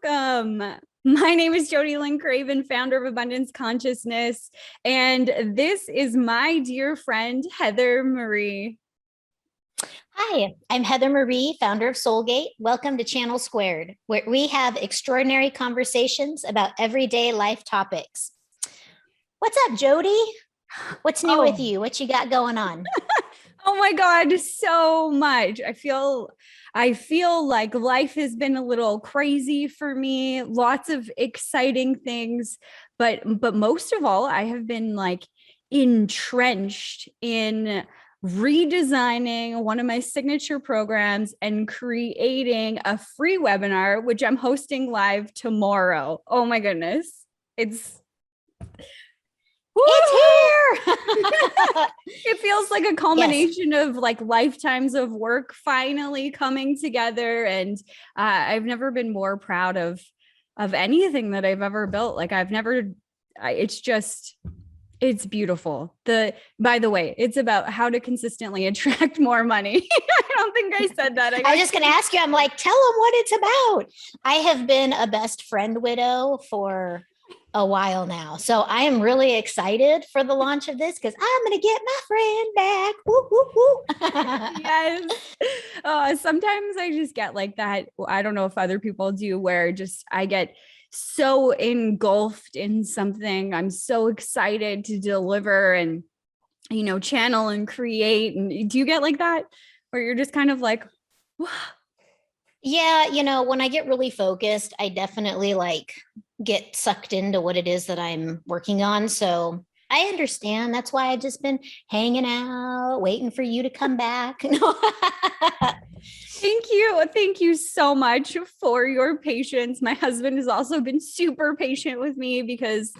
welcome. My name is JodieLynn Craven, founder of Abundance Consciousness, and this is my dear friend, Heather Marie. Hi, I'm Heather Marie, founder of Soulgate. Welcome to Channel Squared, where we have extraordinary conversations about everyday life topics. What's up, Jodie? What's new with you? What you got going on? Oh my God, so much. I feel like life has been a little crazy for me, lots of exciting things, but most of all, I have been like entrenched in redesigning one of my signature programs and creating a free webinar, which I'm hosting live tomorrow. Oh my goodness. It's here. It feels like a culmination of like lifetimes of work finally coming together. And I've never been more proud of anything that I've ever built. Like it's beautiful. By the way, it's about how to consistently attract more money. I don't think I said that. I was just going to ask you, I'm like, tell them what it's about. I have been a best friend widow for a while now. So I am really excited for the launch of this because I'm going to get my friend back. Woo, woo, woo. Yes. Sometimes I just get like that. I don't know if other people do, where just I get so engulfed in something. I'm so excited to deliver and, channel and create. And do you get like that where you're just kind of like, wow. Yeah, when I get really focused, I definitely get sucked into what it is that I'm working on. So I understand. That's why I've just been hanging out, waiting for you to come back. Thank you. Thank you so much for your patience. My husband has also been super patient with me because,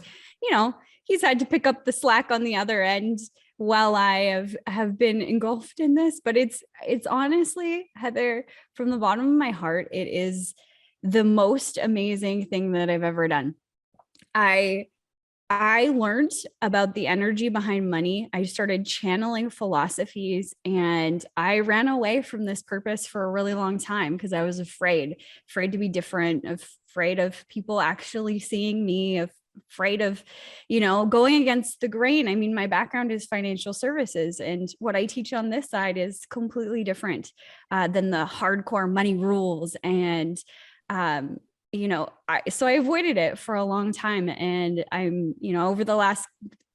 he's had to pick up the slack on the other end while I have been engulfed in this. But it's honestly, Heather, from the bottom of my heart, it is the most amazing thing that I've ever done. I learned about the energy behind money. I started channeling philosophies, and I ran away from this purpose for a really long time because I was afraid to be different, afraid of people actually seeing me, afraid of, going against the grain. I mean, my background is financial services, and what I teach on this side is completely different than the hardcore money rules. And so I avoided it for a long time, and I'm, over the last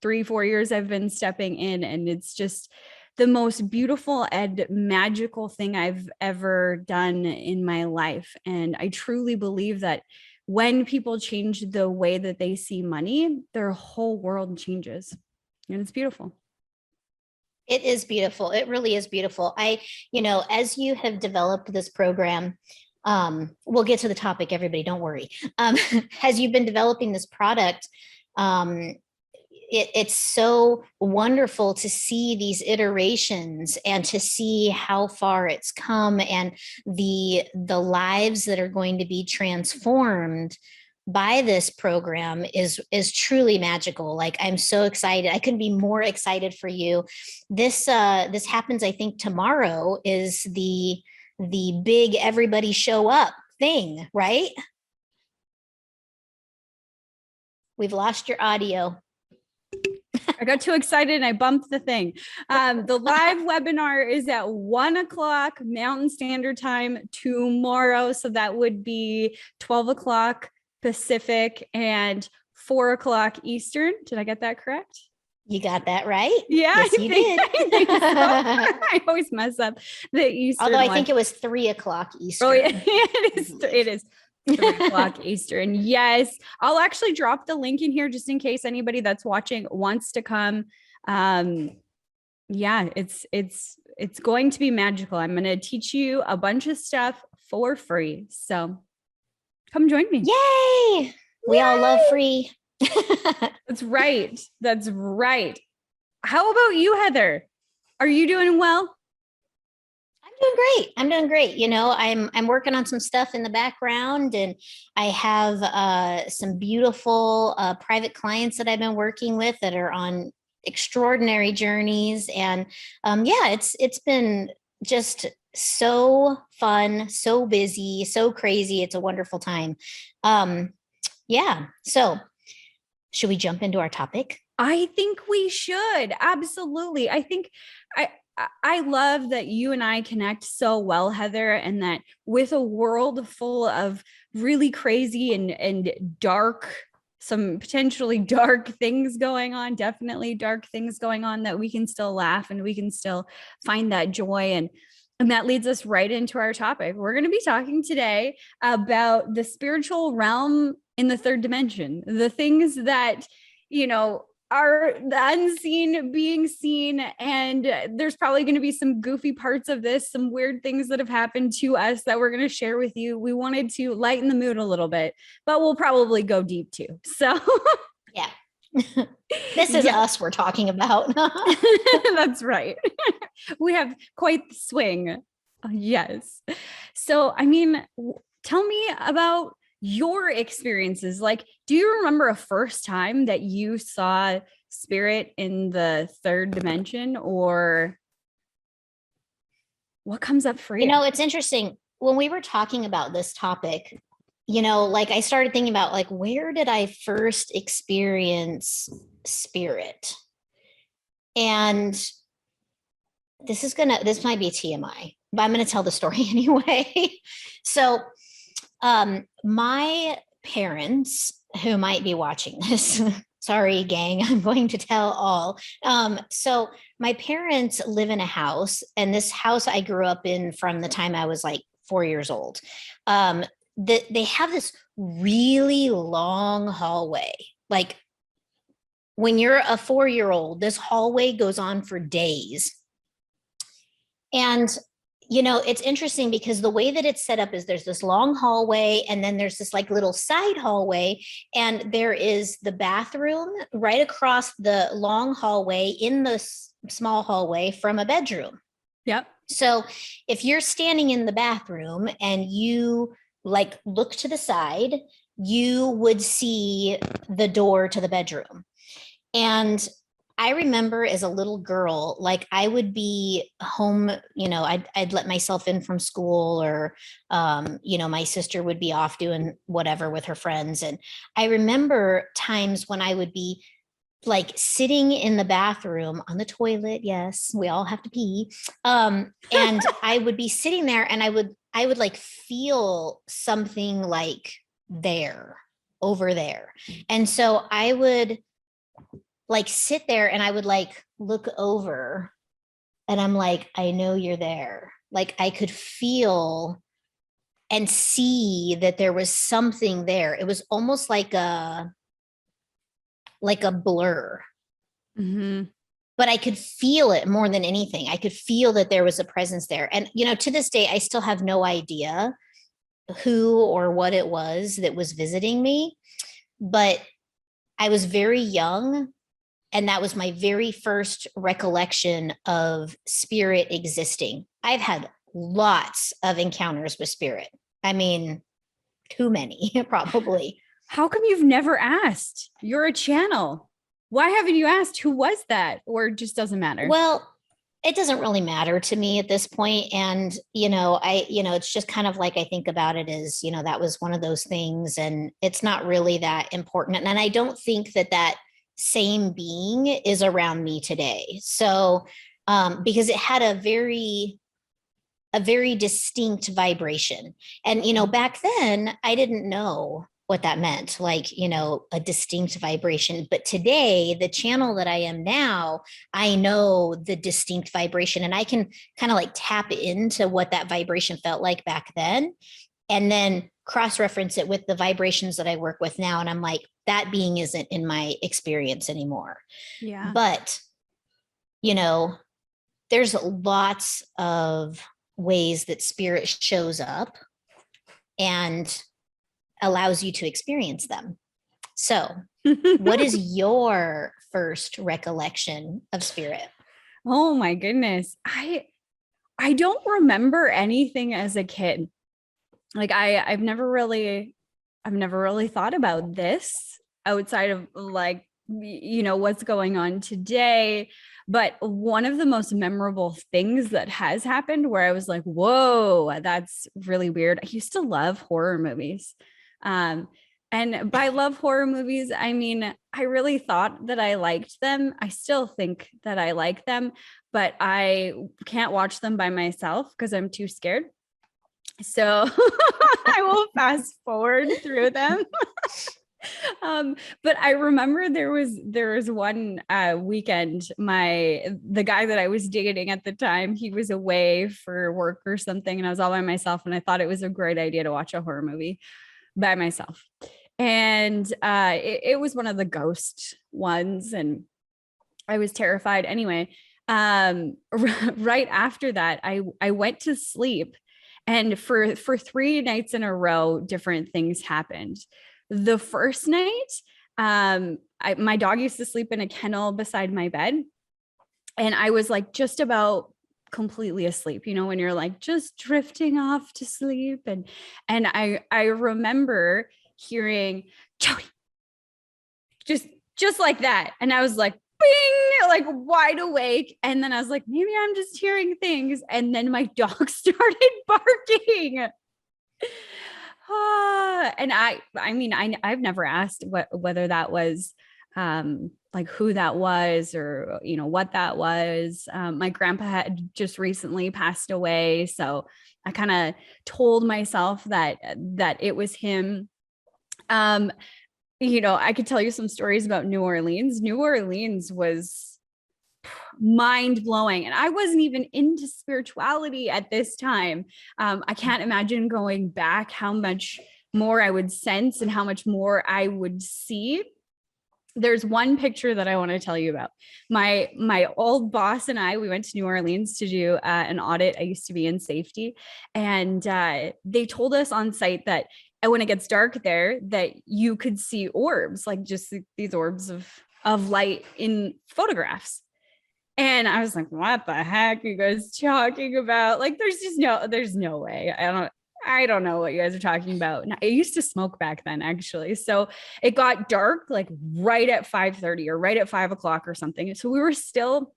3-4 years, I've been stepping in, and it's just the most beautiful and magical thing I've ever done in my life. And I truly believe that when people change the way that they see money, their whole world changes, and it's beautiful. It is beautiful. It really is beautiful. As you have developed this program, we'll get to the topic, everybody, don't worry. As you've been developing this product, it's so wonderful to see these iterations and to see how far it's come, and the lives that are going to be transformed by this program is truly magical. Like, I'm so excited. I couldn't be more excited for you. This happens, I think tomorrow is the big everybody show up thing, right? We've lost your audio. I got too excited and I bumped the thing. The live webinar is at 1:00 Mountain Standard Time tomorrow. So that would be 12:00 Pacific and 4:00 Eastern. Did I get that correct? You got that right. Yeah, yes, you did. I always mess up the Eastern. Although I think it was 3:00 Eastern. Oh, yeah, it is 3:00 Eastern. Yes, I'll actually drop the link in here just in case anybody that's watching wants to come. Yeah, it's going to be magical. I'm going to teach you a bunch of stuff for free. So come join me. Yay! We all love free. That's right. That's right. How about you, Heather? Are you doing well? I'm doing great. I'm working on some stuff in the background, and I have some beautiful private clients that I've been working with that are on extraordinary journeys. And it's been just so fun, so busy, so crazy. It's a wonderful time. Yeah. So should we jump into our topic? I think we should. Absolutely. I love that you and I connect so well, Heather, and that with a world full of really crazy and dark, some potentially dark things going on, definitely dark things going on, that we can still laugh and we can still find that joy. And that leads us right into our topic. We're going to be talking today about the spiritual realm in the third dimension, the things that, you know, are the unseen being seen. And there's probably going to be some goofy parts of this, some weird things that have happened to us that we're going to share with you. We wanted to lighten the mood a little bit, but we'll probably go deep too. So Yeah. This is us we're talking about. That's right. We have quite the swing. Yes. So, I mean, tell me about your experiences. Like, do you remember a first time that you saw spirit in the third dimension, or what comes up for you? It's interesting. When we were talking about this topic, like I started thinking about like, where did I first experience spirit? And this might be TMI, but I'm going to tell the story anyway. So, my parents, who might be watching this, sorry, gang, I'm going to tell all. So my parents live in a house, and this house I grew up in from the time I was like 4 years old. They have this really long hallway. Like when you're a 4-year-old, this hallway goes on for days. And it's interesting because the way that it's set up is there's this long hallway, and then there's this like little side hallway, and there is the bathroom right across the long hallway in the small hallway from a bedroom. Yep. So if you're standing in the bathroom and you like look to the side, you would see the door to the bedroom. And I remember as a little girl, like I would be home, I'd let myself in from school, or, my sister would be off doing whatever with her friends. And I remember times when I would be like sitting in the bathroom on the toilet. Yes, we all have to pee. And I would be sitting there, and I would like feel something like over there. And so I would like sit there, and I would like look over, and I'm like, I know you're there. Like I could feel and see that there was something there. It was almost like a blur. Mm-hmm. But I could feel it more than anything. I could feel that there was a presence there. And, to this day, I still have no idea who or what it was that was visiting me. But I was very young, and that was my very first recollection of spirit existing. I've had lots of encounters with spirit. I mean, too many, probably. How come you've never asked? You're a channel. Why haven't you asked who was that, or it just doesn't matter? Well, it doesn't really matter to me at this point. And, it's just kind of like, I think about it as, that was one of those things, and it's not really that important. And I don't think that same being is around me today. So, because it had a very distinct vibration. And, back then I didn't know what that meant, like, a distinct vibration. But today, the channel that I am now, I know the distinct vibration, and I can kind of like tap into what that vibration felt like back then, and then cross-reference it with the vibrations that I work with now. And I'm like, that being isn't in my experience anymore. Yeah. But, there's lots of ways that spirit shows up and allows you to experience them. So, what is your first recollection of spirit? Oh my goodness. I don't remember anything as a kid. Like I've never really thought about this outside of like, what's going on today. But one of the most memorable things that has happened where I was like, whoa, that's really weird. I used to love horror movies. Um, and by love horror movies, I mean, I really thought that I liked them. I still think that I like them, but I can't watch them by myself because I'm too scared. So I will fast forward through them. But I remember there was one weekend, the guy that I was dating at the time, he was away for work or something, and I was all by myself, and I thought it was a great idea to watch a horror movie by myself. And it was one of the ghost ones, and I was terrified. Anyway, right after that, I went to sleep, and for 3 nights in a row, different things happened. The first night, my dog used to sleep in a kennel beside my bed, and I was like just about completely asleep, when you're like just drifting off to sleep. And I remember hearing Jodie, just like that. And I was like, bing, like wide awake. And then I was like, maybe I'm just hearing things. And then my dog started barking. And I've never asked whether that was like who that was, or what that was. My grandpa had just recently passed away, so I kind of told myself that it was him. I could tell you some stories about New Orleans. New Orleans was mind blowing. And I wasn't even into spirituality at this time. I can't imagine going back, how much more I would sense and how much more I would see. There's one picture that I want to tell you about. My old boss and we went to New Orleans to do an audit. I used to be in safety, and they told us on site that when it gets dark there, that you could see orbs, like just these orbs of light in photographs. And I was like, what the heck are you guys talking about? Like, there's no way. I don't know what you guys are talking about. And I used to smoke back then, actually. So it got dark like right at 5:30 or right at 5 o'clock or something. So we were still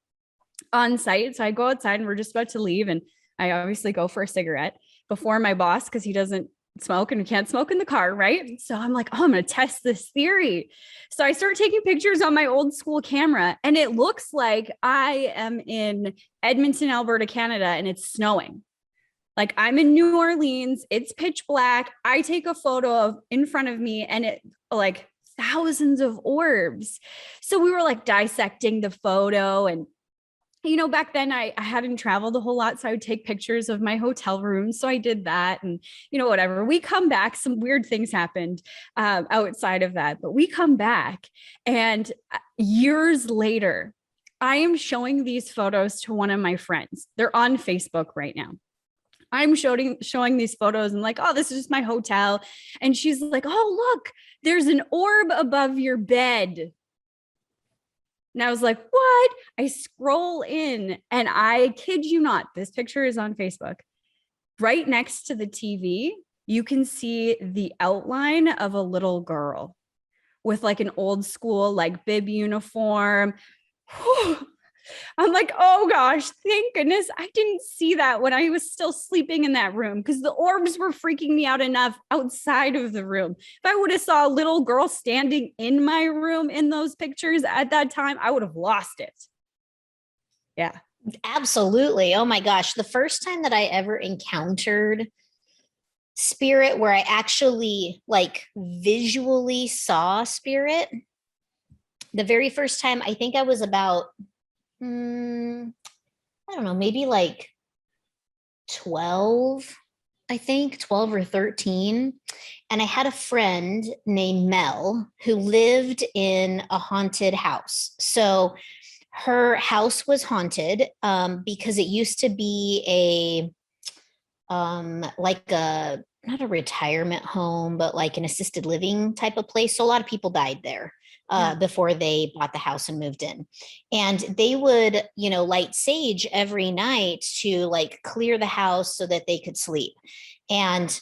on site. So I go outside and we're just about to leave. And I obviously go for a cigarette before my boss, because he doesn't smoke and we can't smoke in the car, right? So I'm like, oh, I'm going to test this theory. So I start taking pictures on my old school camera, and it looks like I am in Edmonton, Alberta, Canada, and it's snowing. Like I'm in New Orleans, it's pitch black. I take a photo of in front of me, and it like thousands of orbs. So we were like dissecting the photo, and back then I hadn't traveled a whole lot, so I would take pictures of my hotel room. So I did that, and whatever. We come back, some weird things happened outside of that, but we come back, and years later, I am showing these photos to one of my friends. They're on Facebook right now. I'm showing these photos and like, oh, this is just my hotel. And she's like, oh, look, there's an orb above your bed. And I was like, what? I scroll in, and I kid you not, this picture is on Facebook. Right next to the TV, you can see the outline of a little girl with like an old school, like bib uniform. I'm like, oh gosh, thank goodness I didn't see that when I was still sleeping in that room, because the orbs were freaking me out enough outside of the room. If I would have saw a little girl standing in my room in those pictures at that time, I would have lost it. Yeah. Absolutely. Oh my gosh. The first time that I ever encountered spirit, where I actually like visually saw spirit, the very first time, I think I was about I don't know, maybe like 12, I think 12 or 13. And I had a friend named Mel who lived in a haunted house. So her house was haunted because it used to be like a, not a retirement home, but like an assisted living type of place. So a lot of people died there before they bought the house and moved in. And they would, light sage every night to like clear the house so that they could sleep. And,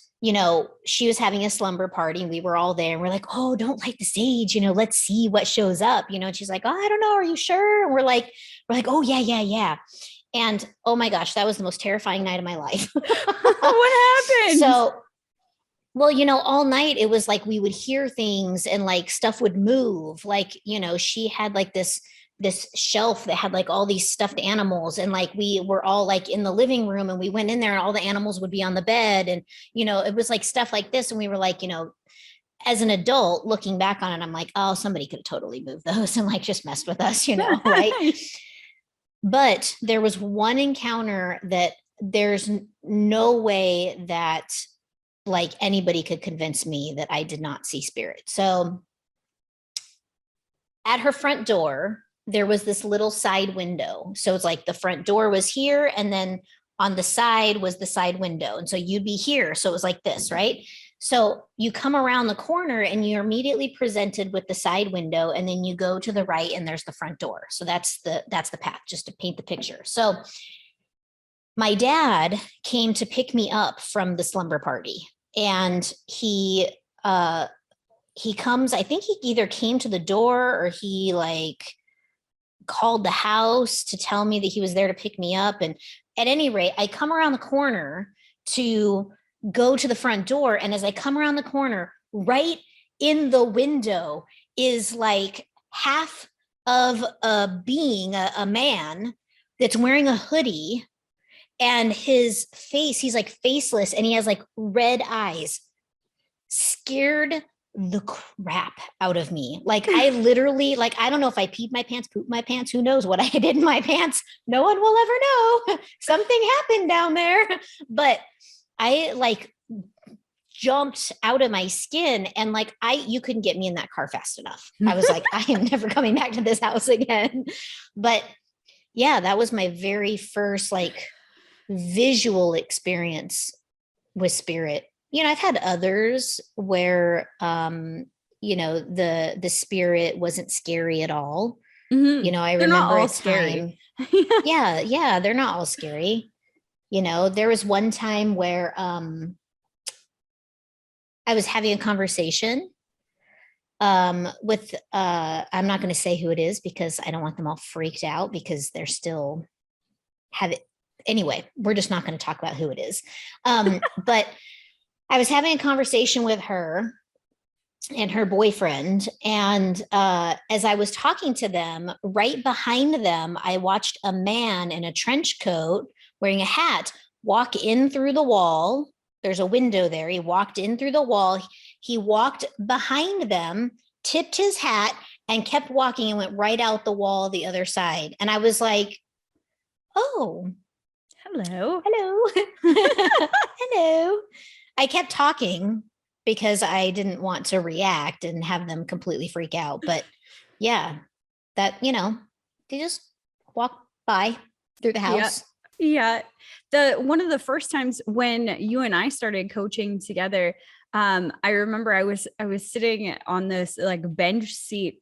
she was having a slumber party and we were all there and we're like, oh, don't light the sage, let's see what shows up, and she's like, oh, I don't know. Are you sure? And we're like, oh yeah, yeah, yeah. And oh my gosh, that was the most terrifying night of my life. What happened? So, well, all night it was like we would hear things and like stuff would move. Like, she had like this shelf that had like all these stuffed animals, and like we were all like in the living room and we went in there and all the animals would be on the bed, and it was like stuff like this, and we were like, as an adult looking back on it, I'm like, oh, somebody could have totally moved those and like just messed with us, right? But there was one encounter that there's no way that like anybody could convince me that I did not see spirit. So at her front door, there was this little side window. So it's like the front door was here, and then on the side was the side window. And so you'd be here. So it was like this, right? So you come around the corner and you're immediately presented with the side window, and then you go to the right and there's the front door. So that's the path, just to paint the picture. So my dad came to pick me up from the slumber party, and he comes, I think he either came to the door or he like called the house to tell me that he was there to pick me up. And at any rate, I come around the corner to go to the front door. And as I come around the corner, right in the window is like half of a being, a man that's wearing a hoodie, and his face, he's like faceless, and he has like red eyes. Scared the crap out of me. Like I literally, like, I don't know if I peed my pants, pooped my pants, who knows what I did in my pants. No one will ever know. Something happened down there. But I like jumped out of my skin, and like you couldn't get me in that car fast enough. I was like, I am never coming back to this house again. But yeah, that was my very first like visual experience with spirit. I've had others where, the spirit wasn't scary at all. Mm-hmm. I They're not remember all a time. Yeah, they're not all scary. There was one time where I was having a conversation with, I'm not going to say who it is because I don't want them all freaked out, because they're still have it. Anyway, we're just not going to talk about who it is. But I was having a conversation with her and her boyfriend. And as I was talking to them, right behind them, I watched a man in a trench coat wearing a hat walk in through the wall. There's a window there. He walked in through the wall. He walked behind them, tipped his hat, and kept walking and went right out the wall the other side. And I was like, oh, hello. Hello. I kept talking because I didn't want to react and have them completely freak out. But yeah, that, they just walk by through the house. Yeah. One of the first times when you and I started coaching together, I remember I was sitting on this like bench seat,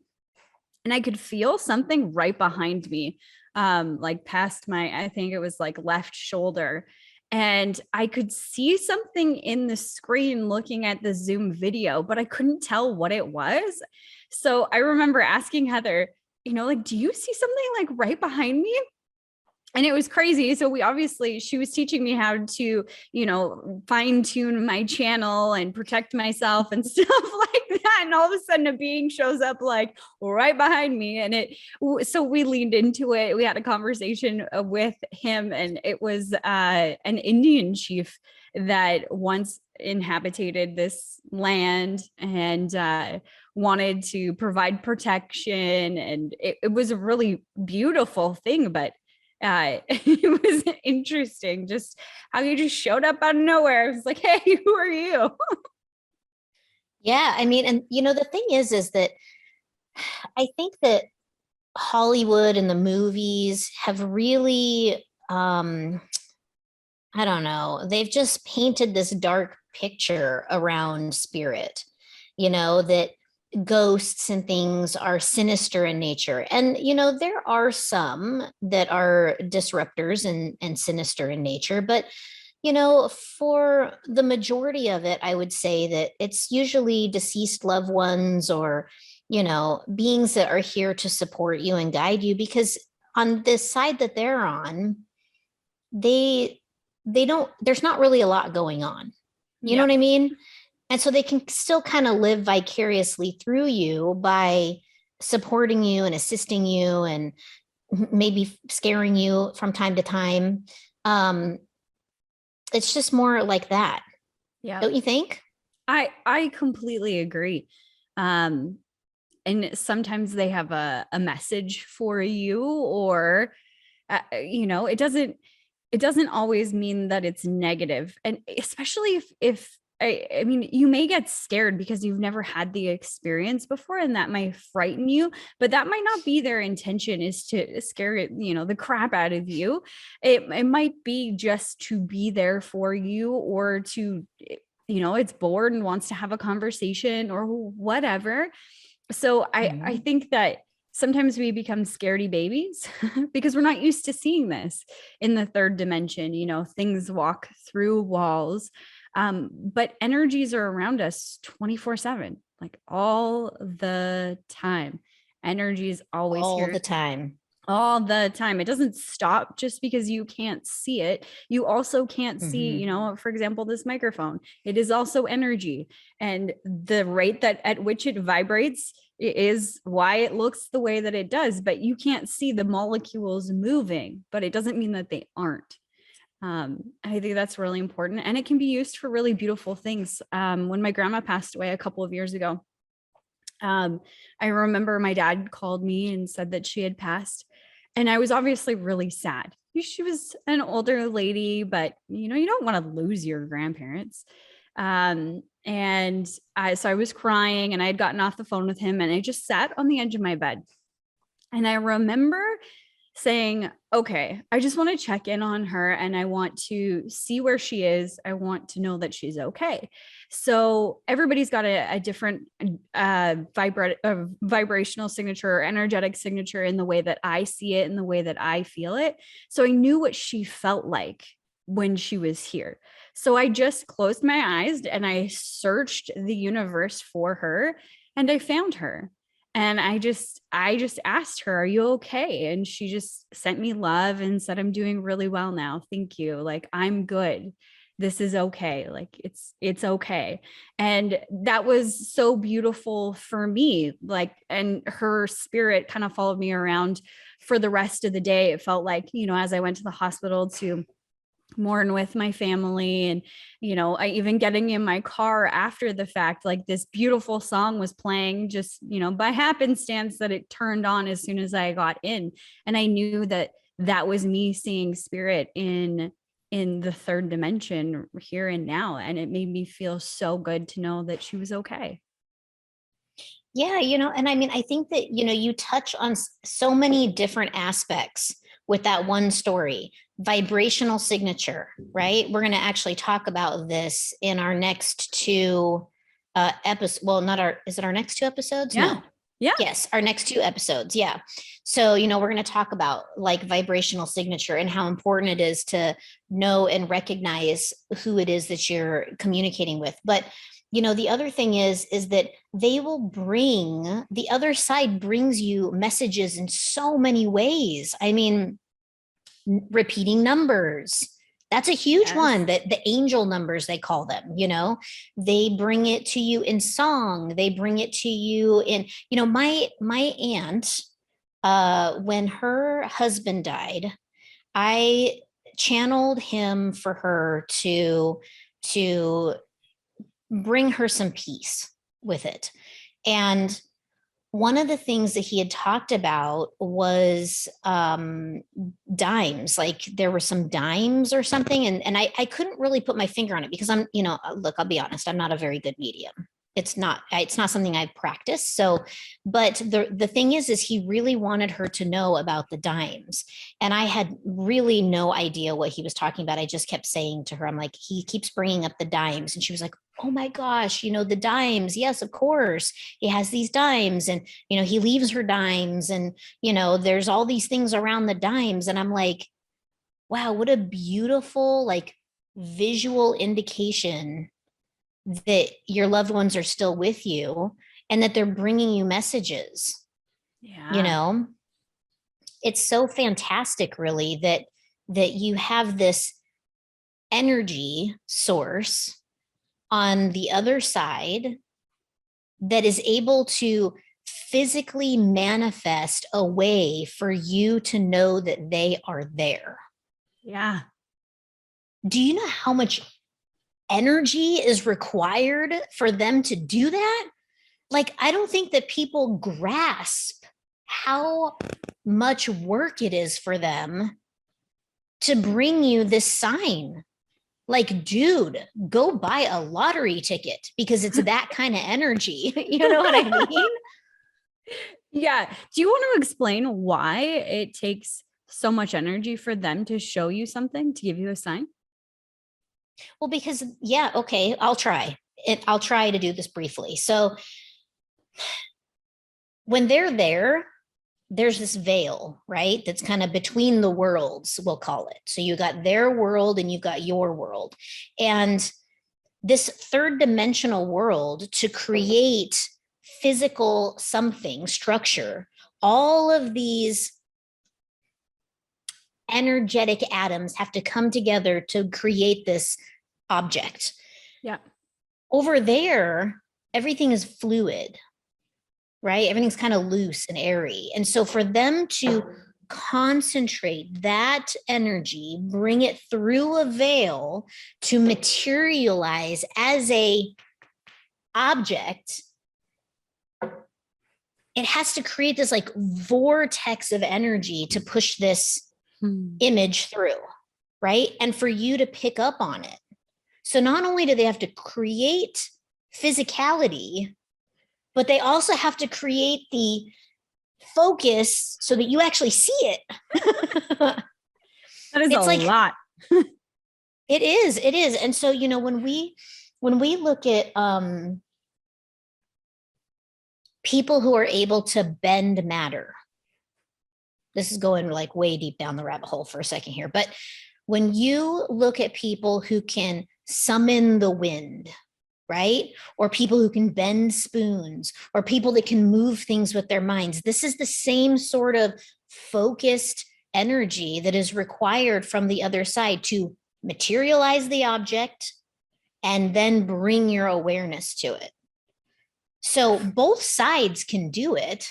and I could feel something right behind me, like past I think it was like left shoulder. And I could see something in the screen looking at the Zoom video, but I couldn't tell what it was. So I remember asking Heather, like, do you see something like right behind me? And it was crazy. So she was teaching me how to, fine tune my channel and protect myself and stuff like that. And all of a sudden a being shows up like right behind me. And so we leaned into it. We had a conversation with him, and it was an Indian chief that once inhabited this land and wanted to provide protection. And it was a really beautiful thing, but it was interesting just how you just showed up out of nowhere. I was like, hey, who are you? Yeah, I mean, and the thing is that I think that Hollywood and the movies have really, I don't know, they've just painted this dark picture around spirit, that ghosts and things are sinister in nature. And, there are some that are disruptors and sinister in nature, but For the majority of it, I would say that it's usually deceased loved ones or, beings that are here to support you and guide you, because on this side that they're on, they don't, there's not really a lot going on. You know Yeah. what I mean? And so they can still kind of live vicariously through you by supporting you and assisting you and maybe scaring you from time to time. Um, it's just more like that. Yeah. Don't you think? I completely agree. Um, and sometimes they have a message for you, or it doesn't always mean that it's negative. And especially if I mean, you may get scared because you've never had the experience before, and that might frighten you, but that might not be their intention, is to scare it, the crap out of you. It might be just to be there for you, or to, it's bored and wants to have a conversation or whatever. So I Mhm. think that sometimes we become scaredy babies because we're not used to seeing this in the third dimension. Things walk through walls, but energies are around us 24/7, like all the time. Energy is always All here the time. all the time. It doesn't stop just because you can't see it. You also can't see, Mhm. for example, this microphone. It is also energy. And the rate that at which it vibrates is why it looks the way that it does. But you can't see the molecules moving, but it doesn't mean that they aren't. I think that's really important. And it can be used for really beautiful things. When my grandma passed away a couple of years ago, um, I remember my dad called me and said that she had passed. And I was obviously really sad. She was an older lady, but you don't want to lose your grandparents. So I was crying, and I had gotten off the phone with him, and I just sat on the edge of my bed. And I remember saying, okay, I just want to check in on her, and I want to see where she is. I want to know that she's okay. So everybody's got a different vibrational signature or energetic signature in the way that I see it, in the way that I feel it. So I knew what she felt like when she was here. So I just closed my eyes and I searched the universe for her, and I found her. And I just asked her, "Are you okay?" And she just sent me love and said, "I'm doing really well now. Thank you. Like, I'm good. This is okay. Like, it's okay." And that was so beautiful for me. Like, and her spirit kind of followed me around for the rest of the day. It felt like, as I went to the hospital to mourn with my family, and I even getting in my car after the fact, like, this beautiful song was playing, just by happenstance, that it turned on as soon as I got in, and I knew that that was me seeing spirit in the third dimension, here and now, and it made me feel so good to know that she was okay. Yeah, and I mean, I think that, you touch on so many different aspects with that one story. Vibrational signature, right? We're going to actually talk about this in our next two episodes. Well, not our, is it our next two episodes? Yeah. No. Yeah. Yes, our next two episodes. Yeah. So, we're going to talk about like vibrational signature and how important it is to know and recognize who it is that you're communicating with. But, the other thing is that they will bring, the other side brings you messages in so many ways. I mean, repeating numbers. That's a huge Yes. one, that the angel numbers, they call them, they bring it to you in song. They bring it to you in, my aunt, when her husband died, I channeled him for her to bring her some peace with it. And one of the things that he had talked about was dimes, like there were some dimes or something. And I couldn't really put my finger on it because I'm, look, I'll be honest, I'm not a very good medium. It's not something I practice. So, but the thing is he really wanted her to know about the dimes. And I had really no idea what he was talking about. I just kept saying to her, I'm like, he keeps bringing up the dimes. And she was like, oh my gosh, the dimes. Yes, of course. He has these dimes, and, he leaves her dimes, and, there's all these things around the dimes. And I'm like, wow, what a beautiful, like, visual indication that your loved ones are still with you and that they're bringing you messages. Yeah. It's so fantastic, really, that you have this energy source on the other side that is able to physically manifest a way for you to know that they are there. Yeah. Do you know how much energy is required for them to do that? Like, I don't think that people grasp how much work it is for them to bring you this sign. Like, dude, go buy a lottery ticket because it's that kind of energy. You know what I mean? Yeah. Do you want to explain why it takes so much energy for them to show you something, to give you a sign? Well, because, yeah, okay, I'll try. I'll try to do this briefly. So, when they're there, there's this veil, right? That's kind of between the worlds, we'll call it. So you got their world and you've got your world. And this third dimensional world, to create physical something, structure, all of these energetic atoms have to come together to create this object. Yeah. Over there, everything is fluid, right? Everything's kind of loose and airy. And so for them to concentrate that energy, bring it through a veil to materialize as a object, it has to create this like vortex of energy to push this image through, right? And for you to pick up on it. So not only do they have to create physicality, but they also have to create the focus so that you actually see it. That is It's a like, lot. it is. And so, when we look at people who are able to bend matter, this is going like way deep down the rabbit hole for a second here, but when you look at people who can summon the wind, right? Or people who can bend spoons, or people that can move things with their minds. This is the same sort of focused energy that is required from the other side to materialize the object and then bring your awareness to it. So both sides can do it.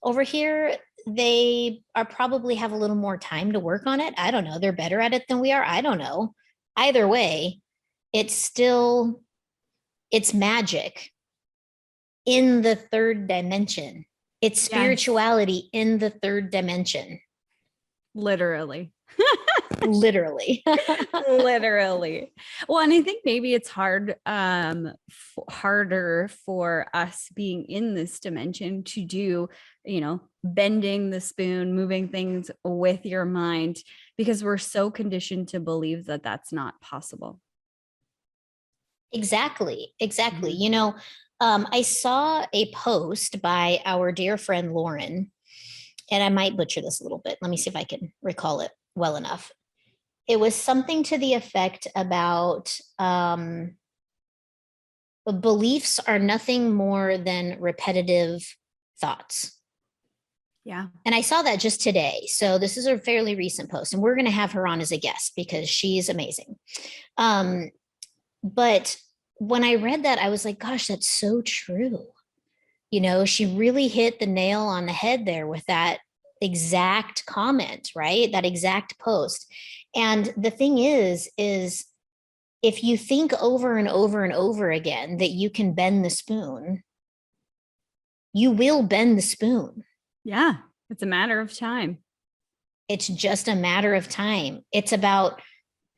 Over here, they are probably have a little more time to work on it. I don't know. They're better at it than we are. I don't know. Either way, it's magic in the third dimension. It's spirituality in the third dimension. Literally. Literally. Literally. Well, and I think maybe it's harder for us being in this dimension to do, bending the spoon, moving things with your mind, because we're so conditioned to believe that that's not possible. Exactly. Mm-hmm. I saw a post by our dear friend Lauren, and I might butcher this a little bit. Let me see if I can recall it well enough. It was something to the effect about beliefs are nothing more than repetitive thoughts. Yeah. And I saw that just today. So this is a fairly recent post, and we're going to have her on as a guest because she's amazing. But when I read that, I was like, gosh, that's so true. She really hit the nail on the head there with that exact comment, right? That exact post. And the thing is if you think over and over and over again that you can bend the spoon, you will bend the spoon. Yeah. It's a matter of time. It's just a matter of time. It's about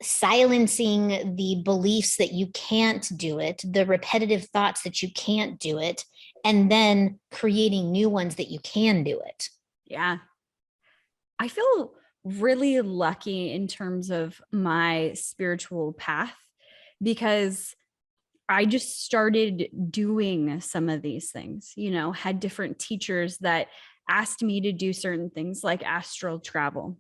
silencing the beliefs that you can't do it, the repetitive thoughts that you can't do it, and then creating new ones that you can do it. Yeah. I feel really lucky in terms of my spiritual path because I just started doing some of these things, had different teachers that asked me to do certain things like astral travel.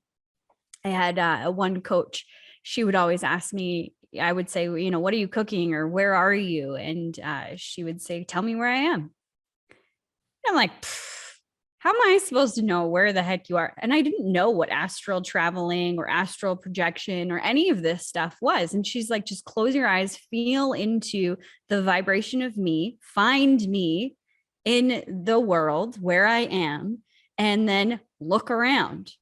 I had one coach. she would always ask me, I would say, you know, what are you cooking or where are you? And she would say, tell me where I am. And I'm like, how am I supposed to know where the heck you are? And I didn't know what astral traveling or astral projection or any of this stuff was. And she's like, just close your eyes, feel into the vibration of me, find me in the world where I am, and then look around.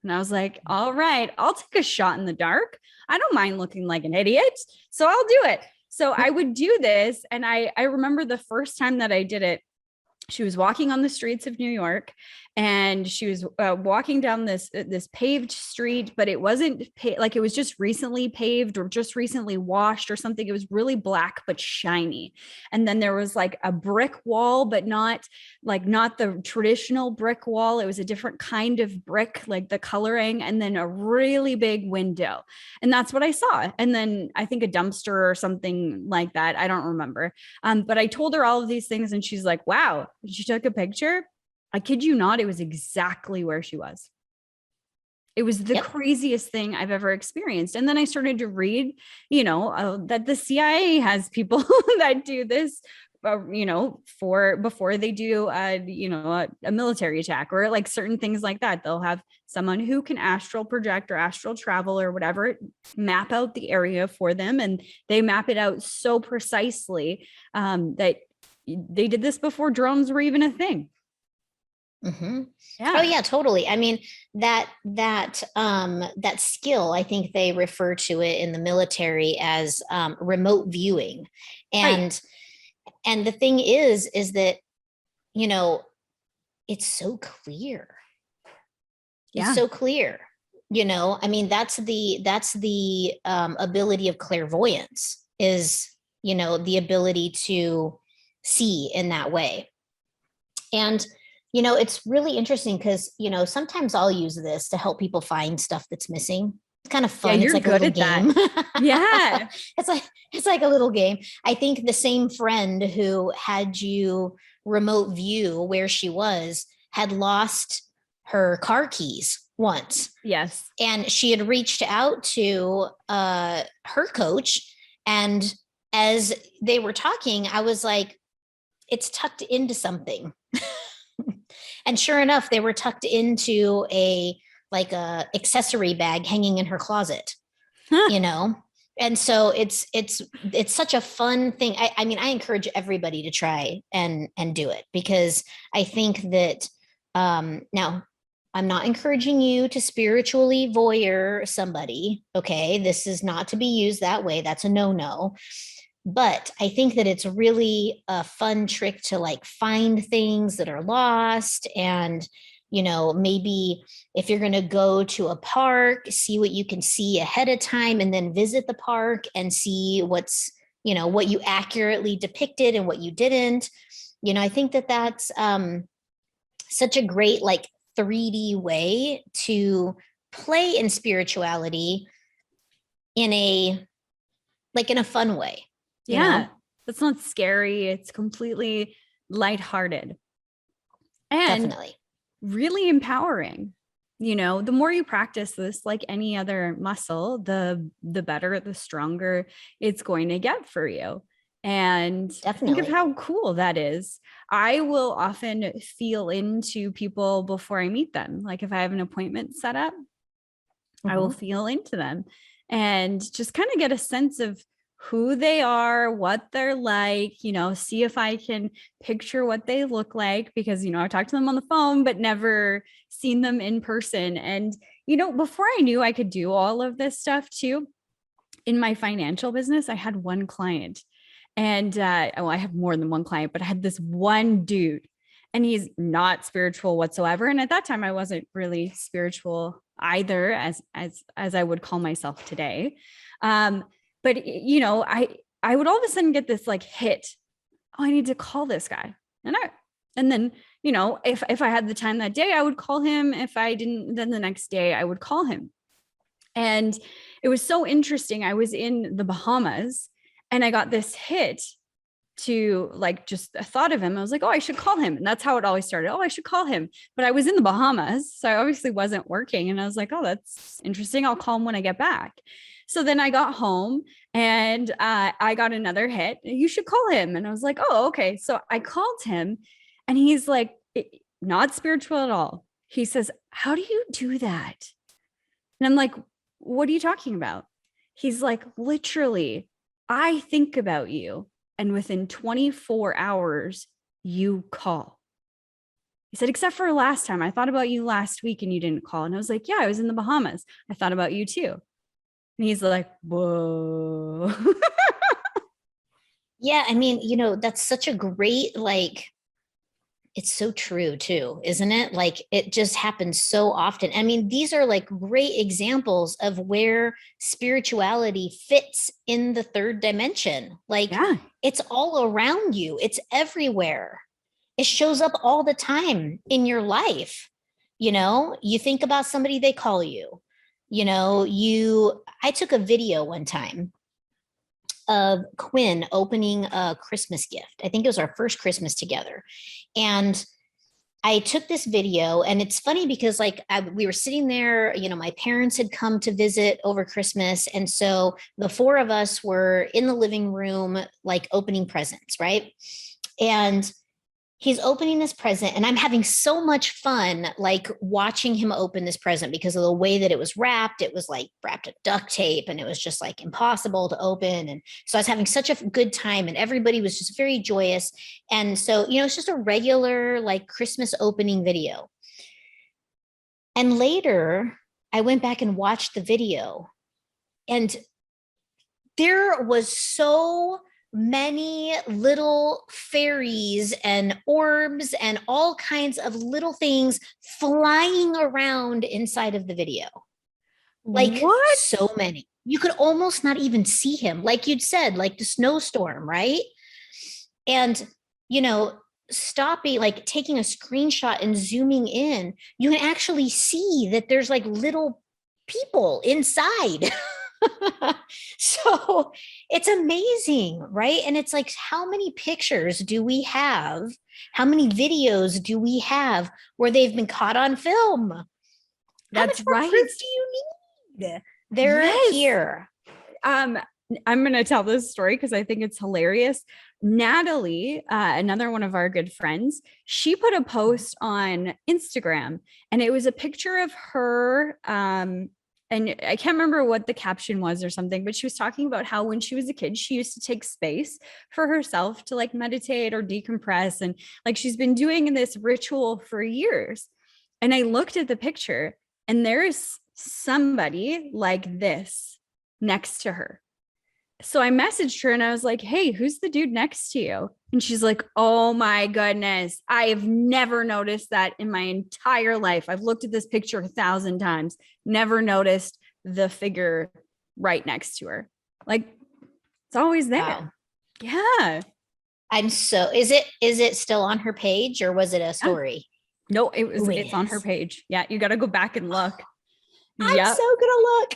And I was like, all right, I'll take a shot in the dark. I don't mind looking like an idiot. So I'll do it. So I would do this. And I remember the first time that I did it, she was walking on the streets of New York, and she was walking down this paved street, but it wasn't like it was just recently paved or just recently washed or something. It was really black but shiny. And then there was like a brick wall, but not the traditional brick wall. It was a different kind of brick, like the coloring, and then a really big window. And that's what I saw. And then I think a dumpster or something like that. I don't remember. But I told her all of these things, and she's like, wow. She took a picture. I kid you not, it was exactly where she was. It was the craziest thing I've ever experienced. And then I started to read, you know, that the CIA has people that do this, you know, for before they do, you know, a military attack or like certain things like that. They'll have someone who can astral project or astral travel or whatever, map out the area for them. And they map it out so precisely that they did this before drones were even a thing. Mm-hmm. Yeah. Oh yeah, totally. I mean, that skill, I think they refer to it in the military as remote viewing. And the thing is that, you know, it's so clear. It's so clear. You know, I mean, that's the ability of clairvoyance is, you know, the ability to see in that way. And, you know, it's really interesting because, you know, sometimes I'll use this to help people find stuff that's missing. It's kind of fun. Yeah, you're it's like good a little at game. That. Yeah. It's like a little game. I think the same friend who had you remote view where she was had lost her car keys once. Yes. And she had reached out to her coach. And as they were talking, I was like, it's tucked into something. And sure enough, they were tucked into a accessory bag hanging in her closet, you know? And so it's such a fun thing. I mean, I encourage everybody to try and do it, because I think that now I'm not encouraging you to spiritually voyeur somebody. Okay. This is not to be used that way. That's a no-no. But I think that it's really a fun trick to like find things that are lost. And, you know, maybe if you're going to go to a park, see what you can see ahead of time, and then visit the park and see what's, you know, what you accurately depicted and what you didn't. You know, I think that that's such a great like 3D way to play in spirituality in a fun way. Yeah. That's not scary. It's completely lighthearted and definitely really empowering. You know, the more you practice this, like any other muscle, the better, the stronger it's going to get for you. And definitely think of how cool that is. I will often feel into people before I meet them. Like if I have an appointment set up, I will feel into them and just kind of get a sense of who they are, what they're like, you know, see if I can picture what they look like, because, you know, I talked to them on the phone, but never seen them in person. And, you know, before I knew I could do all of this stuff too, in my financial business, I had one client, and I have more than one client, but I had this one dude, and he's not spiritual whatsoever. And at that time, I wasn't really spiritual either, as I would call myself today. But you know, I would all of a sudden get this like hit. Oh, I need to call this guy. And then, you know, if I had the time that day, I would call him. If I didn't, then the next day I would call him. And it was so interesting. I was in the Bahamas and I got this hit to like just a thought of him. I was like, oh, I should call him. And that's how it always started. Oh, I should call him. But I was in the Bahamas, so I obviously wasn't working. And I was like, oh, that's interesting. I'll call him when I get back. So then I got home and I got another hit. You should call him. And I was like, oh, okay. So I called him and he's like, not spiritual at all. He says, how do you do that? And I'm like, what are you talking about? He's like, literally, I think about you. And within 24 hours, you call. He said, except for last time, I thought about you last week and you didn't call. And I was like, yeah, I was in the Bahamas. I thought about you too. And he's like, whoa. Yeah, I mean, that's such a great, like, it's so true too, isn't it? Like it just happens so often. I mean, these are like great examples of where spirituality fits in the third dimension. Like Yeah. it's all around you, it's everywhere. It shows up all the time in your life. You think about somebody, they call you. I took a video one time of Quinn opening a Christmas gift. I think it was our first Christmas together. And I took this video, and it's funny because we were sitting there, my parents had come to visit over Christmas. And so the four of us were in the living room, like opening presents, right? And he's opening this present, and I'm having so much fun, like watching him open this present because of the way that it was wrapped. It was like wrapped in duct tape, and it was just like impossible to open. And so I was having such a good time, and everybody was just very joyous. And so, it's just a regular like Christmas opening video. And later I went back and watched the video, and there was so many little fairies and orbs and all kinds of little things flying around inside of the video. Like what? So many. You could almost not even see him. Like you'd said, like the snowstorm, right? And, stopping, like taking a screenshot and zooming in, you can actually see that there's like little people inside. So it's amazing, right? And it's like, how many pictures do we have? How many videos do we have where they've been caught on film? That's how much more right. proof do you need? They're here. I'm going to tell this story because I think it's hilarious. Natalie, another one of our good friends, she put a post on Instagram, and it was a picture of her. And I can't remember what the caption was or something, but she was talking about how when she was a kid, she used to take space for herself to like meditate or decompress. And like she's been doing this ritual for years. And I looked at the picture, and there's somebody like this next to her. So I messaged her and I was like, hey, who's the dude next to you? And she's like, oh my goodness, I have never noticed that in my entire life. I've looked at this picture 1,000 times, never noticed the figure right next to her. Like it's always there. Wow. Yeah. Is it still on her page, or was it a story? No, it's on her page. Yeah. You got to go back and look. I'm so gonna look.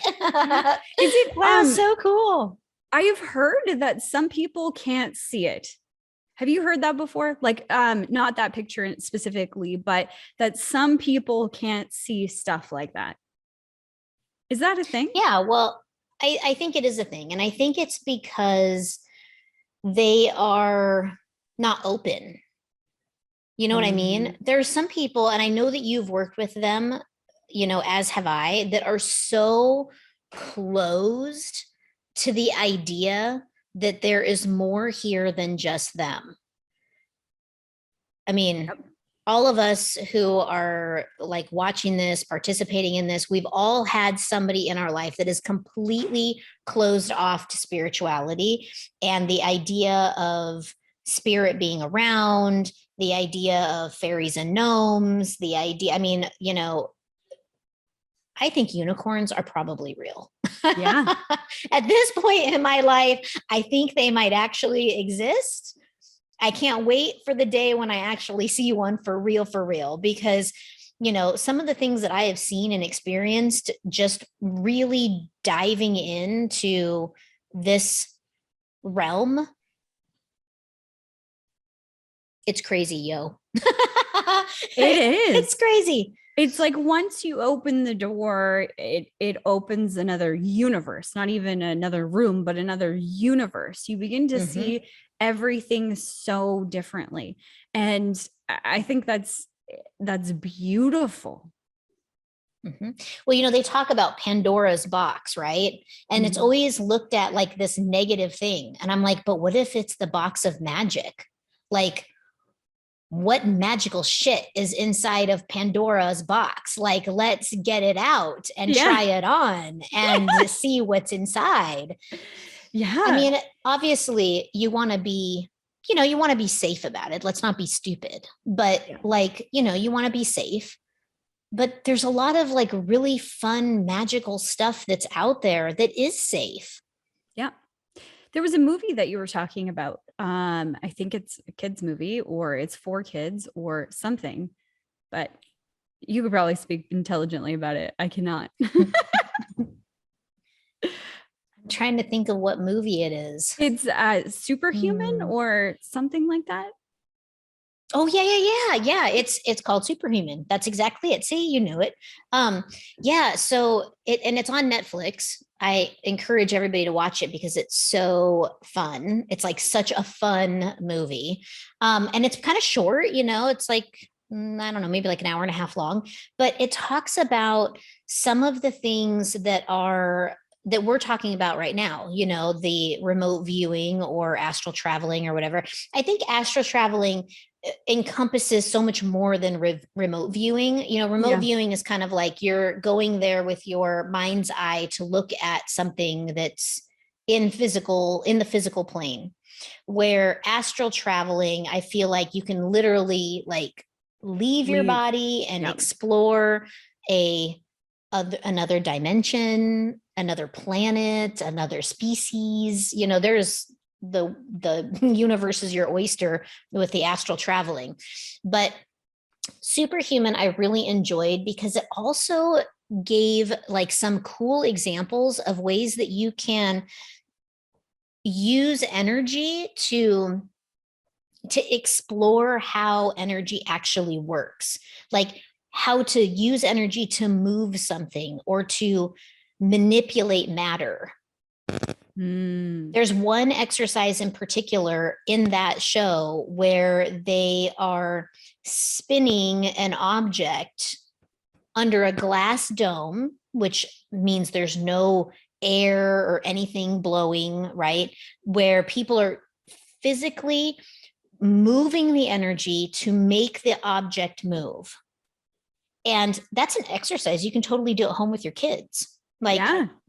Is it wow, so cool. I have heard that some people can't see it. Have you heard that before? Like, not that picture specifically, but that some people can't see stuff like that. Is that a thing? Yeah, well, I think it is a thing. And I think it's because they are not open. You know what I mean? There's some people, and I know that you've worked with them, as have I, that are so closed to the idea that there is more here than just them. I mean, all of us who are like watching this, participating in this, we've all had somebody in our life that is completely closed off to spirituality and the idea of spirit being around, the idea of fairies and gnomes, the idea, I think unicorns are probably real. Yeah. At this point in my life, I think they might actually exist. I can't wait for the day when I actually see one for real, because, some of the things that I have seen and experienced just really diving into this realm, It's crazy, yo. It is. It's crazy. It's like once you open the door, it opens another universe, not even another room, but another universe. You begin to see everything so differently. And I think that's beautiful. Well, they talk about Pandora's box, right? And it's always looked at like this negative thing. And I'm like, but what if it's the box of magic? Like, what magical shit is inside of Pandora's box? Like, let's get it out and try it on and see what's inside. Yeah. I mean, obviously you want to be, you want to be safe about it. Let's not be stupid, but like, you want to be safe. But there's a lot of like really fun, magical stuff that's out there that is safe. Yeah. There was a movie that you were talking about. I think it's a kid's movie or it's for kids or something, but you could probably speak intelligently about it. I cannot. I'm trying to think of what movie it is. It's Superhuman or something like that. Oh yeah. It's called Superhuman. That's exactly it. See, you knew it. Yeah. So it's on Netflix. I encourage everybody to watch it because it's so fun. It's like such a fun movie. And it's kind of short. It's like I don't know, maybe like an hour and a half long. But it talks about some of the things that we're talking about right now, the remote viewing or astral traveling or whatever. I think astral traveling encompasses so much more than remote viewing. Remote viewing is kind of like you're going there with your mind's eye to look at something that's in the physical plane, where astral traveling, I feel like you can literally like leave your body and explore another dimension, another planet, another species. There's the universe is your oyster with the astral traveling. But Superhuman I really enjoyed because it also gave like some cool examples of ways that you can use energy to explore how energy actually works, like how to use energy to move something or to manipulate matter. There's one exercise in particular in that show where they are spinning an object under a glass dome, which means there's no air or anything blowing, right? Where people are physically moving the energy to make the object move. And that's an exercise you can totally do at home with your kids. Like,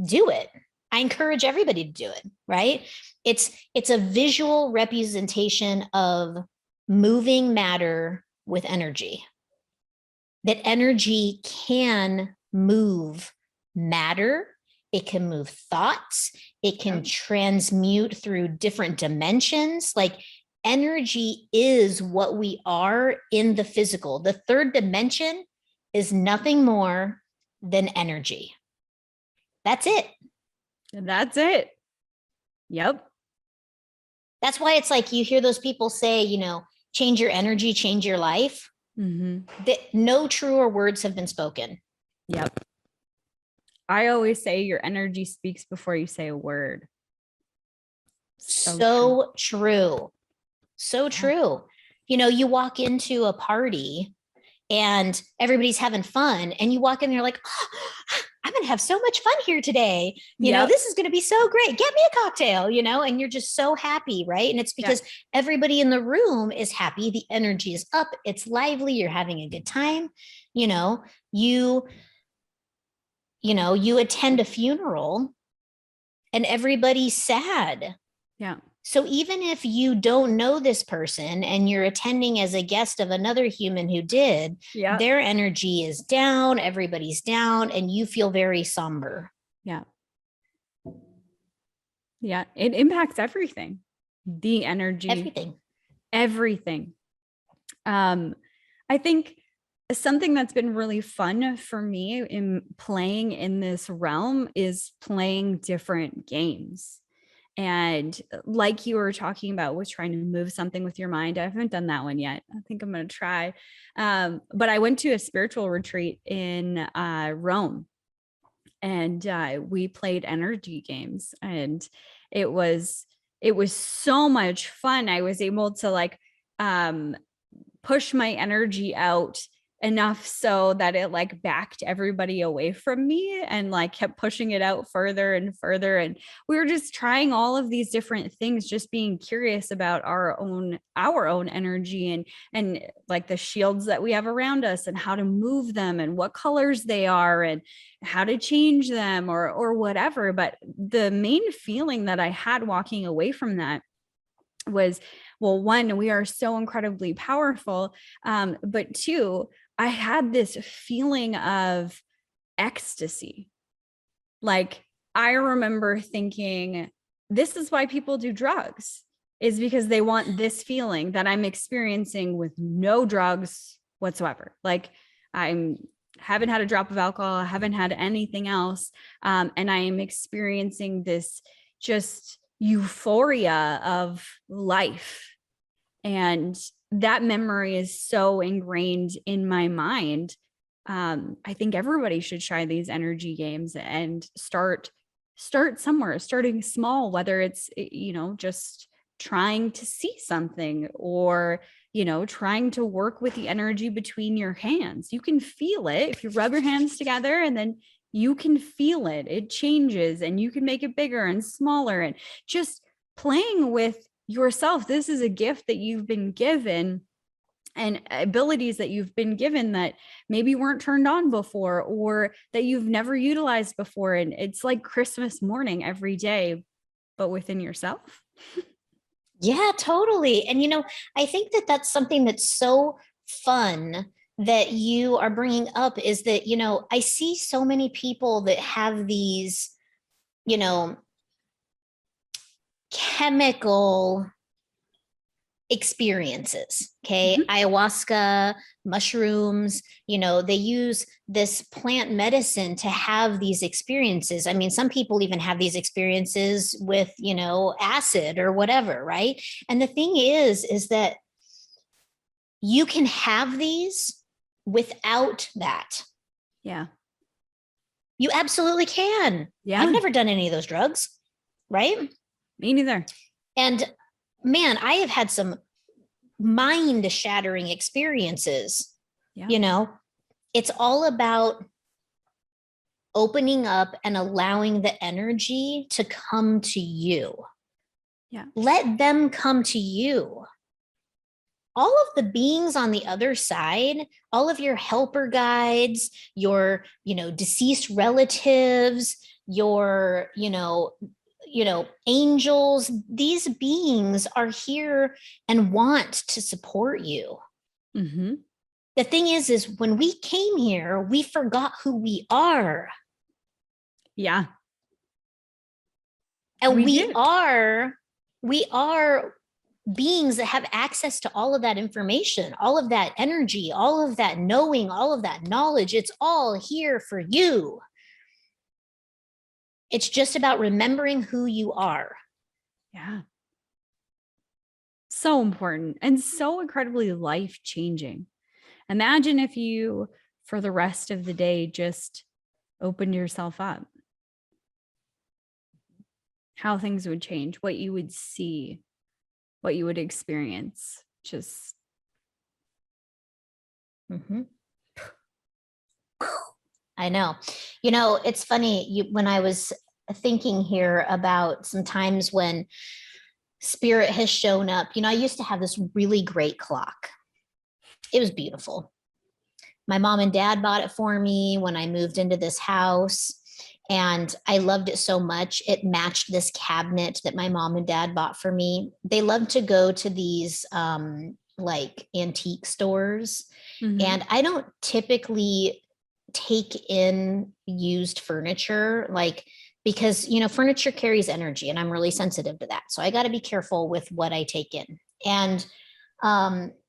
do it. I encourage everybody to do it, right? It's a visual representation of moving matter with energy. That energy can move matter. It can move thoughts. It can transmute through different dimensions. Like energy is what we are in the physical. The third dimension is nothing more than energy. That's it. That's it. Yep. That's why it's like you hear those people say, change your energy, change your life. That no truer words have been spoken. Yep. I always say your energy speaks before you say a word. So true. So true. You walk into a party and everybody's having fun and you walk in and you're like, oh, I'm going to have so much fun here today. This is going to be so great. Get me a cocktail, and you're just so happy, right? And it's because everybody in the room is happy. The energy is up. It's lively. You're having a good time. You attend a funeral and everybody's sad. Yeah. So even if you don't know this person and you're attending as a guest of another human who did, their energy is down, everybody's down, and you feel very somber. Yeah. Yeah. It impacts everything. The energy. Everything. I think something that's been really fun for me in playing in this realm is playing different games. And like you were talking about with trying to move something with your mind, I haven't done that one yet. I think I'm going to try. But I went to a spiritual retreat in Rome, and we played energy games, and it was so much fun. I was able to like push my energy out enough so that it like backed everybody away from me and like kept pushing it out further and further. And we were just trying all of these different things, just being curious about our own energy, and like the shields that we have around us and how to move them and what colors they are and how to change them or whatever. But the main feeling that I had walking away from that was, well, one, we are so incredibly powerful. But two, I had this feeling of ecstasy. Like, I remember thinking, this is why people do drugs, is because they want this feeling that I'm experiencing with no drugs whatsoever. Like, I haven't had a drop of alcohol, I haven't had anything else. And I am experiencing this just euphoria of life. And that memory is so ingrained in my mind. I think everybody should try these energy games and start somewhere, starting small, whether it's, just trying to see something, or, trying to work with the energy between your hands. You can feel it if you rub your hands together, and then you can feel it. It changes, and you can make it bigger and smaller, and just playing with yourself. This is a gift that you've been given, and abilities that you've been given that maybe weren't turned on before, or that you've never utilized before. And it's like Christmas morning every day, but within yourself. Yeah, totally. And, I think that that's something that's so fun that you are bringing up, is that, I see so many people that have these, chemical experiences. Okay. Mm-hmm. Ayahuasca, mushrooms, they use this plant medicine to have these experiences. I mean, some people even have these experiences with, acid or whatever. Right. And the thing is that you can have these without that. Yeah. You absolutely can. Yeah. I've never done any of those drugs. Right. Me neither. And man, I have had some mind shattering experiences. Yeah. It's all about opening up and allowing the energy to come to you. Yeah. Let them come to you. All of the beings on the other side, all of your helper guides, your, deceased relatives, your, angels, these beings are here and want to support you. Mm-hmm. The thing is when we came here, we forgot who we are. Yeah. And we are beings that have access to all of that information, all of that energy, all of that knowing, all of that knowledge. It's all here for you. It's just about remembering who you are. Yeah. So important and so incredibly life-changing. Imagine if you, for the rest of the day, just opened yourself up. How things would change, what you would see, what you would experience. Just. Mm-hmm. I know. It's funny, when I was thinking here about some times when spirit has shown up, I used to have this really great clock. It was beautiful. My mom and dad bought it for me when I moved into this house, and I loved it so much. It matched this cabinet that my mom and dad bought for me. They love to go to these like antique stores. Mm-hmm. And I don't typically take in used furniture, because furniture carries energy, and I'm really sensitive to that. So I got to be careful with what I take in. And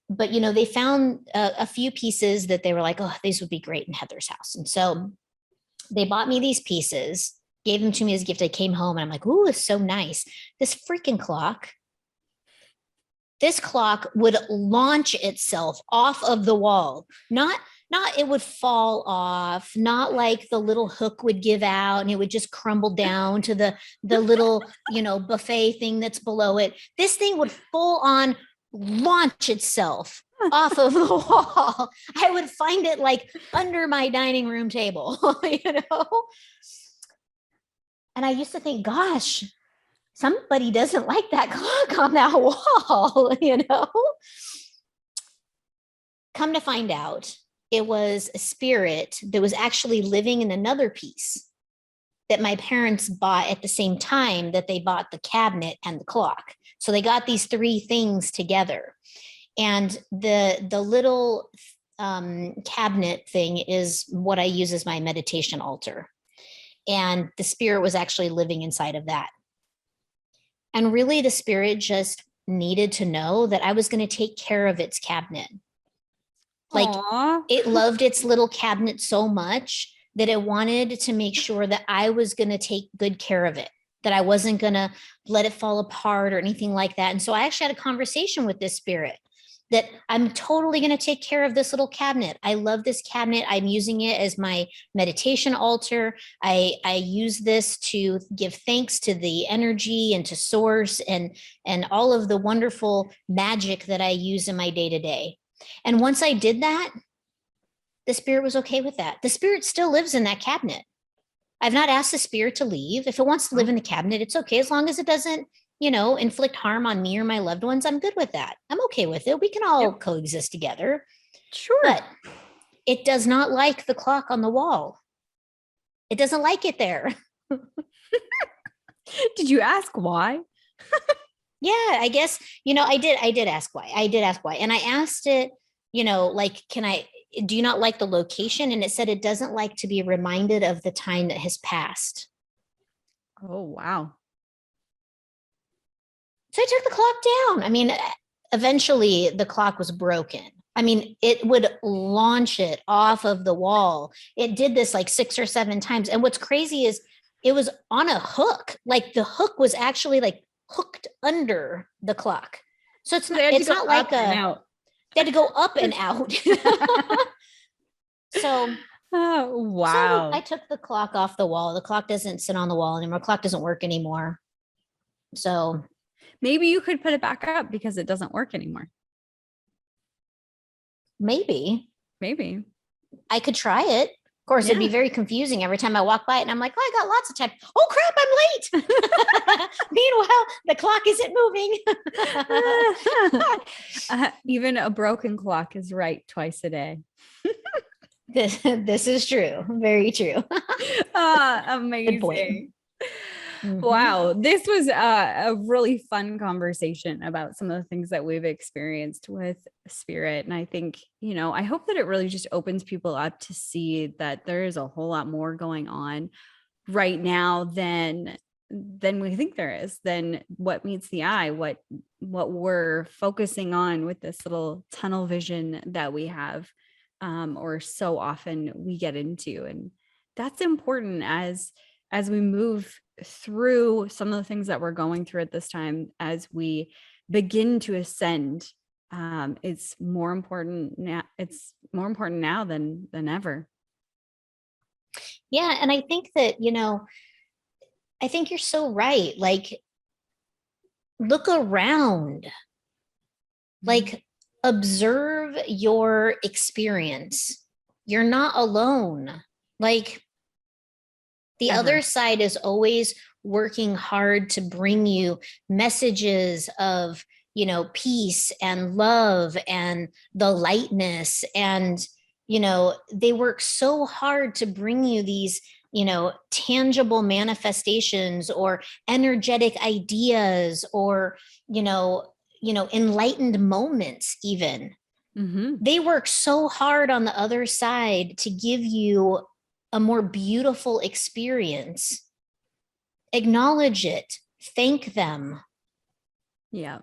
but they found a few pieces that they were like, oh, these would be great in Heather's house. And so they bought me these pieces, gave them to me as a gift. I came home and I'm like, ooh, it's so nice. This freaking clock. This clock would launch itself off of the wall. Not it would fall off, not like the little hook would give out and it would just crumble down to the little, buffet thing that's below it. This thing would full on launch itself off of the wall. I would find it like under my dining room table, And I used to think, gosh, somebody doesn't like that clock on that wall, Come to find out, it was a spirit that was actually living in another piece that my parents bought at the same time that they bought the cabinet and the clock. So they got these three things together. And the little cabinet thing is what I use as my meditation altar. And the spirit was actually living inside of that. And really, the spirit just needed to know that I was going to take care of its cabinet. Like, Aww. It loved its little cabinet so much that it wanted to make sure that I was going to take good care of it, that I wasn't going to let it fall apart or anything like that. And so I actually had a conversation with this spirit that I'm totally going to take care of this little cabinet. I love this cabinet. I'm using it as my meditation altar. I use this to give thanks to the energy and to source and all of the wonderful magic that I use in my day-to-day. And once I did that, the spirit was okay with that. The spirit still lives in that cabinet. I've not asked the spirit to leave. If it wants to live in the cabinet, it's okay. As long as it doesn't, inflict harm on me or my loved ones, I'm good with that. I'm okay with it. We can all coexist together. Sure. But it does not like the clock on the wall. It doesn't like it there. Did you ask why? Yeah, I guess, I did ask why. And I asked it, do you not like the location? And it said it doesn't like to be reminded of the time that has passed. Oh, wow. So I took the clock down. I mean, eventually the clock was broken. I mean, it would launch it off of the wall. It did this like 6 or 7 times. And what's crazy is it was on a hook. Like the hook was actually like hooked under the clock. So it's not like they had to go up and out. So, oh, wow. So I took the clock off the wall. The clock doesn't sit on the wall anymore. Clock doesn't work anymore. So maybe you could put it back up because it doesn't work anymore. Maybe I could try it. Of course, it'd be very confusing every time I walk by it and I'm like, oh, I got lots of time. Oh crap, I'm late. Meanwhile, the clock isn't moving. Even a broken clock is right twice a day. This is true. Very true. Amazing. Mm-hmm. Wow. This was a really fun conversation about some of the things that we've experienced with spirit. And I think, I hope that it really just opens people up to see that there is a whole lot more going on right now than we think there is, than what meets the eye, what we're focusing on with this little tunnel vision that we have, or so often we get into. And that's important as we move through some of the things that we're going through at this time, as we begin to ascend. It's more important now. It's more important now than ever. Yeah. And I think that, I think you're so right. Like, look around, like, observe your experience. You're not alone. Like, the other side is always working hard to bring you messages of, peace and love and the lightness. And, they work so hard to bring you these, tangible manifestations or energetic ideas or, enlightened moments even. Mm-hmm. They work so hard on the other side to give you a more beautiful experience. Acknowledge it. Thank them. Yeah.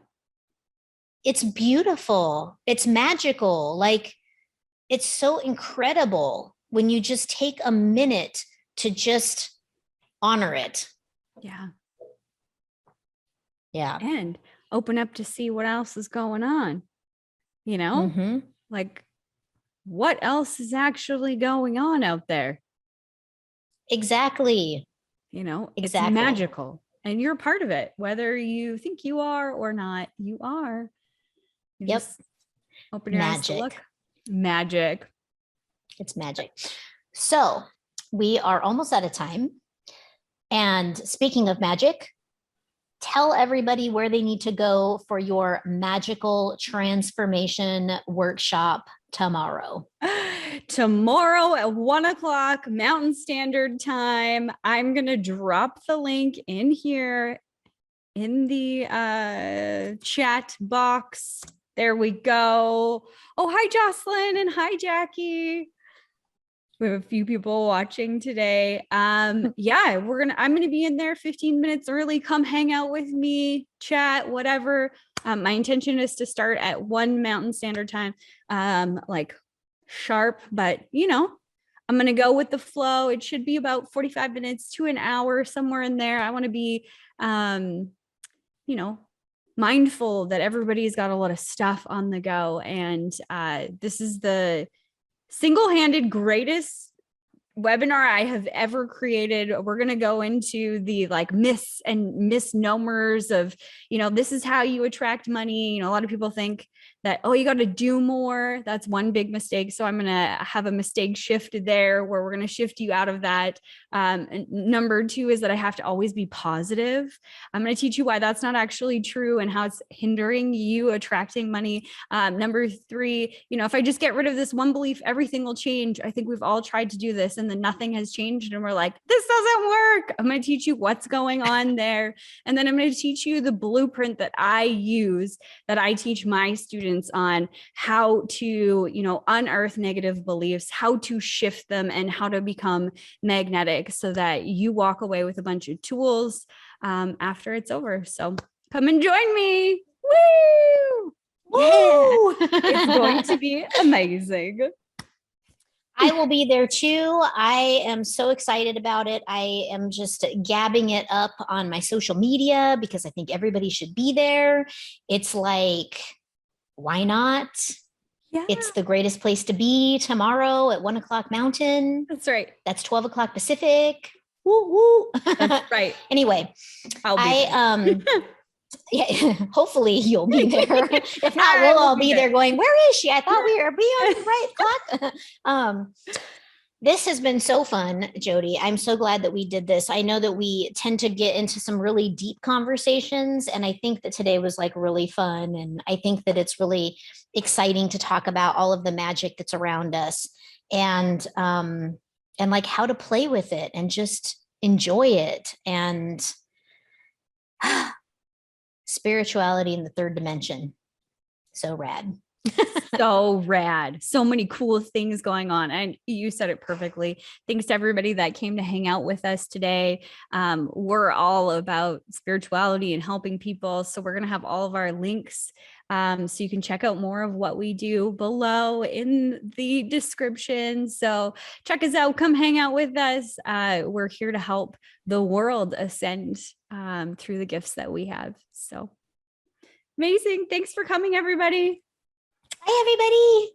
It's beautiful. It's magical. Like, it's so incredible when you just take a minute to just honor it. Yeah. Yeah. And open up to see what else is going on, you know, like what else is actually going on out there? Exactly. You know, it's Exactly. magical and you're part of it, whether you think you are or not, you are. You Yep. just open your eyes to look. Magic. It's magic. So we are almost out of time. And speaking of magic, tell everybody where they need to go for your magical transformation workshop tomorrow. Tomorrow at 1:00 Mountain Standard Time. I'm going to drop the link in here in the chat box. There we go. Oh, hi, Jocelyn, and hi, Jackie. We have a few people watching today. Yeah, I'm gonna be in there 15 minutes early. Come hang out with me, chat, whatever. My intention is to start at 1 Mountain Standard Time, like sharp, but you know, I'm gonna go with the flow. It should be about 45 minutes to an hour, somewhere in there. I want to be you know, mindful that everybody's got a lot of stuff on the go. And this is the single-handed greatest webinar I have ever created. We're going to go into the like myths and misnomers of, you know, this is how you attract money. You know, a lot of people think that, oh, you got to do more. That's one big mistake. So I'm going to have a mistake shifted there where we're going to shift you out of that. And number 2 is that I have to always be positive. I'm going to teach you why that's not actually true and how it's hindering you attracting money. Number 3, you know, if I just get rid of this one belief, everything will change. I think we've all tried to do this and then nothing has changed. And we're like, this doesn't work. I'm going to teach you what's going on there. And then I'm going to teach you the blueprint that I use, that I teach my students on how to, you know, unearth negative beliefs, how to shift them, and how to become magnetic so that you walk away with a bunch of tools after it's over. So come and join me. Woo! Woo! Yeah. It's going to be amazing. I will be there too. I am so excited about it. I am just gabbing it up on my social media because I think everybody should be there. It's like, why not? Yeah. It's the greatest place to be tomorrow at 1:00 Mountain. That's right. That's 12:00 Pacific. Woo woo. That's right. Anyway, I'll be yeah, hopefully you'll be there. If not, we'll all be there going, where is she? I thought we were on the right clock. This has been so fun, Jodie. I'm so glad that we did this. I know that we tend to get into some really deep conversations, and I think that today was like really fun. And I think that it's really exciting to talk about all of the magic that's around us and like how to play with it and just enjoy it. And spirituality in the 3rd dimension. So rad. So rad. So many cool things going on. And you said it perfectly. Thanks to everybody that came to hang out with us today. We're all about spirituality and helping people. So we're going to have all of our links. So you can check out more of what we do below in the description. So check us out. Come hang out with us. We're here to help the world ascend through the gifts that we have. So amazing. Thanks for coming, everybody. Hi, everybody.